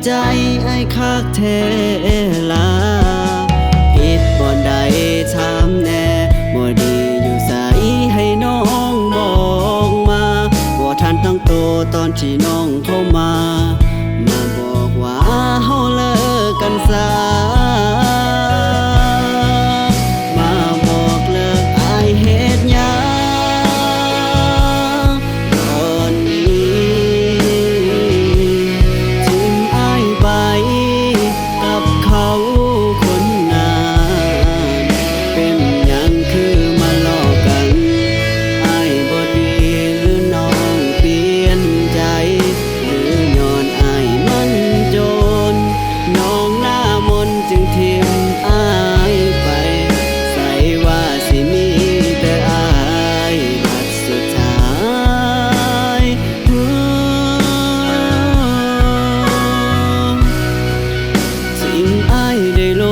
ใจไอ้คักแท้ลาผิดบ่อนใดถามแน่บ่ดีอยู่ไสให้น้องบอกมาบ่ทันตั้งโตตอนที่น้องเข้ามาบอกว่าเฮาเลิกกันซะมาบอกเลิกอายเฮ็ดหยังตอนนี้ทิ้งอายไปกับเขาคนนั้นเป็นหยังคือมาหลอกกันอายบ่ดีหรือน้องเปลี่ยนใจหรือย้อนอายมันจนน้องหน้ามนต์จึงทิ้งอายไปใส่ว่าสิมีแต่อายบัดสุดท้ายทิ้งอายได้ล